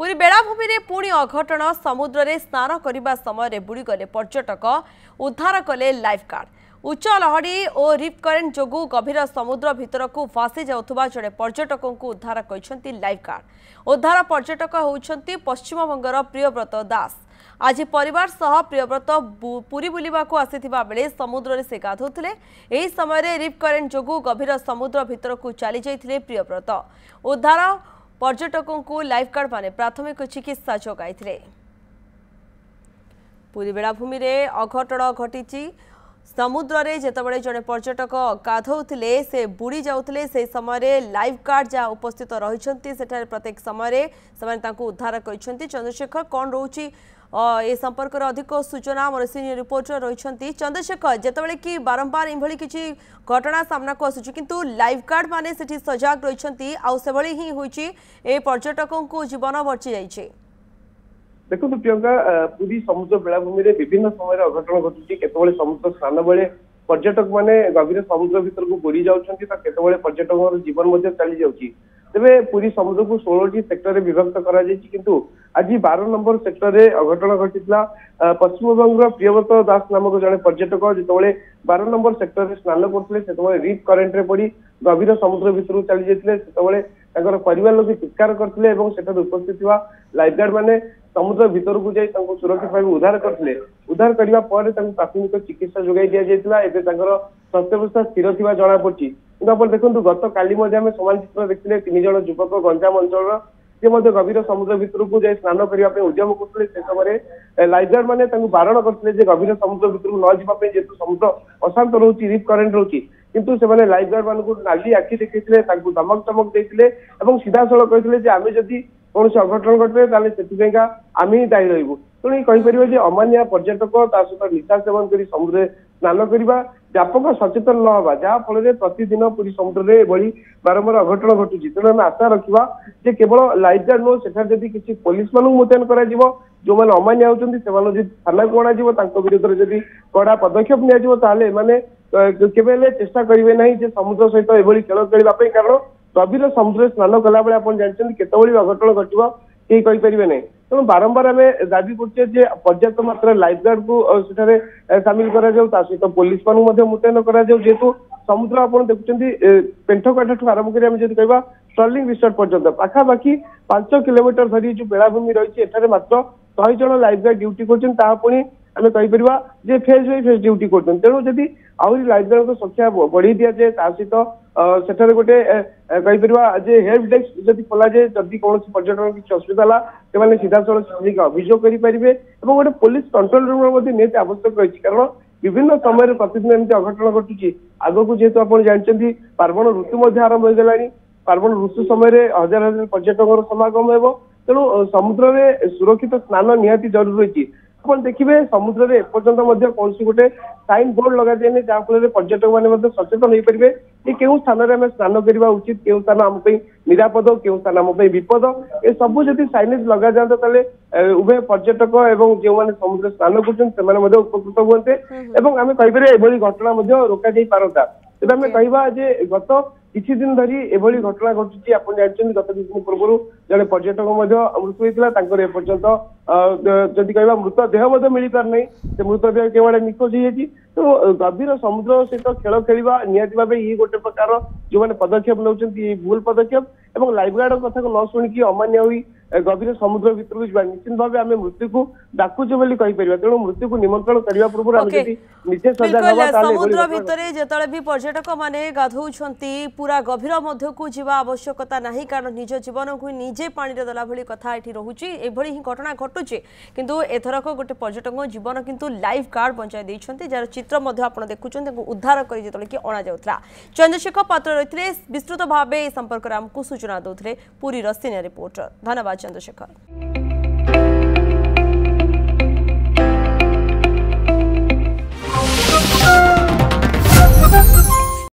पुरी बेलाभूमि में पुणी अघटन समुद्र में स्नान करने समय बुड़ीगले पर्यटक उद्धार कले लाइफ गार्ड। उच्च लहड़ी और रिप करेन्ट जोगु गभीर समुद्र भितर को भासी जाउथुबा जड़े पर्यटकों को उद्धार करछंती लाइफ गार्ड। उद्धार पर्यटक होउछंती पश्चिमबंगर प्रियव्रत दास। आज परिवार सह प्रियव्रत पुरी बुलिबाकू आसीथिबा बेले समुद्र से गाधोथिले। एही समय रिप करेन्ट जोगु गभीर समुद्र भितर को चली जाइथिले प्रियव्रत। उद्धार पर्यटकों को लाइफ गार्ड माने प्राथमिक चिकित्सा जोगाइथिले। पुरी बेलाभूमि में अघटन घटी समुद्र रे जेतबळे जने पर्यटक गाधौथिले से बुड़ी जाउथिले से समय लाइफ गार्ड जहाँ उपस्थित रहिछंती सेठारे प्रत्येक समय से तांको उद्धार करिछंती। चंद्रशेखर कौन रोची ए संपर्क अधिक सूचना मोर सीनियर रिपोर्टर रहिछंती। चंद्रशेखर जेतबळे कि बारंबार इभଳି किछि घटना सामना को आसुछि किंतु लाइफ गार्ड माने सेठी सजग रहिछंती आउ सेभଳି ही होइछि ए पर्यटकों को जीवन बची जाइछि। देखो प्रियंका पुरी समुद्र बेलाभूमि में विभिन्न समय अघटन घटुची। केतबळे समुद्र स्नान बेले पर्यटक माने गभीर समुद्र भीतर को बुड़ी जाउछंती तो केतबळे पर्यटकों जीवन मध्य चली जाउची। तेबे पुरी समुद्र को 16 सेक्टर विभक्त करा जायछि किंतु आज 12 नंबर सेक्टर रे अघटन घटितला। पश्चिमबंग प्रियव्रत दास नामक जने पर्यटक जेतबळे 12 नंबर सेक्टर रे स्नान करथिले सेतबळे रिप करेन्ट रे पड़ी गभीर समुद्र भीतर चली जायतिले। सेतबळे तांकर परिवार लोक चित्कार करथिले एवं सेठार उपस्थित थिबा लाइफ गार्ड माने समुद्र भीतर को जाई तांको सुरक्षित भाव उद्धार करथिले। उद्धार करिवा पर तांको प्राथमिक चिकित्सा जोगाई दिया जायतिला। एबे तांकर स्वास्थ्य अवस्था स्थिर थिबा जणा पड़छि। किंतु आपण देखंतु गत काली मध्ये हम समान चित्र देखिले 3 जण युवक गंजाम अंचल जे मध्ये गभीर समुद्र भीतर को जाई स्नान करिवा पे उद्यम करथिले। से समय लाइफ गार्ड माने तांको बारण करथिले जे गभीर समुद्र भीतर को न जिबा पे जेतु समुद्र अशांत रहउची रिप करेन्ट रहउची किंतु से माने लाइफ गार्ड मानको नाली आखि देखिथिले तांको धमक चमक देथिले एवं सीधा सळक कहिथिले जे आमे जदी कौन से अघटन घटे ताले सेतिका आमे दायी रहबु। तेणु कहि परिबे जे अमान्य पर्यटक ता सहित निशा सेवन करी समुद्र स्नान करिबा व्यापक सचेतन न होगा जहाँ फल प्रतिदिन पुरी समुद्र में एभली बारंबार अघटन घटुची। तेणु आम आशा रखा जे केवल लाइफ गार्ड नो सेठार जदि किसी पुलिस मान मुतयन करा जो मैंने अमान्य होती से थाना को अणाଯିव विरोध में जदि कड़ा पदक्षेप नि केवे चेष्टा करेंगे ना जे समुद्र सहित एभली खेल खेलवाई। कारण गभीर समुद्र स्नान कला बेले आप जानते केतभली अघटन घटव कहीं कहींपारे ना। तेणु बारंबार आम दाबी करे पर्याप्त मात्रा लाइफ गार्ड को सेठारे सामिल करा सहित पुलिस मान मुतयन करा जेहेतु समुद्र आप देखुं पेंठकाठ ठूँ आरंभ कर स्टर्लिंग रिसोर्ट पर्यटन पाखापाखि 5 किलोमीटर धरी जो बेलाभूमि रही मात्र 100 जन लाइफ गार्ड ड्यूटी कर आम कहीपर जे फेज बाय फेज ड्यूटी कर। तेणु जदि आहरी लाइफ गार्ड को संख्या बढ़ी दि जाए सहित सेठारे गोटे कहीपर जे हेल्प डेस्क जदि खोल जाए जदि कौन पर्यटन किसी असुविधा है सीधा सड़क अभियोग करेंगे और गोटे पुलिस कंट्रोल रूम निहत आवश्यक रही। कारण विभिन्न समय प्रतिदिन एमती अघटन घटुची। आग को जेहेतु आप जानते पार्वण ऋतु आरंभ हो गलानी। पार्वण ऋतु समय हजार हजार पर्यटकों समागम हो। तेणु समुद्र में सुरक्षित स्नान निहाती जरूरी रही। आप देखिए समुद्र में एपर्यंत कौन गोटे साइन बोर्ड लगा जाए जहाँ फल पर्यटक मैंने सचेतन हो पारे कि केउं स्थान में स्नान करवा उचित केउं स्थान आम निरापद केउं स्थान आम विपद ए सबू जब साइनेज लगा जाता ताले उभय पर्यटक एवं जो मैंने समुद्र स्नान कर उपकृत हुए आम कहीपर एभली घटना रोक जा पारता। तेज आम कह गत किसी दिन धरी एभली घटना घटुची। आप जानते गत किसी दिन पूर्व जड़े पर्यटक मृत्यु होता एपर्यंत जदि कह मृतदेह मिल पार नहीं से मृतदेह केवल निखोज हो। तो गभीर समुद्र सहित खेल खेलवा निहती भाव ये गोटे प्रकार जो मैंने पदक्षेप नौ भूल पदक्षेप और लाइफ गार्ड कथा को न शुणिकी अमान्य हुई गभीर समुद्र भीतर को निश्चित भाव आम मृत्यु को डाकुचे बोली कहीपर। तेणु मृत्यु को निमंत्रण करने पूर्व निजे समुद्र भितर जिते भी पर्यटक मैंने गाधौंती पूरा गभीर मध्य को जीवा आवश्यकता नहीं। कारण निज जीवन को निजे पानी देला भली कथा ये रोचे ही घटना घटुचे किंतु एथरक गोटे पर्यटक जीवन किंतु लाइफ गार्ड बचाई जार चित्र देखुं उद्धार कर अणा जाऊला। चंद्रशेखर पात्र रही विस्तृत भाव संपर्क में आमको सूचना दौले पुरीर सीनियर रिपोर्टर। धन्यवाद चंद्रशेखर।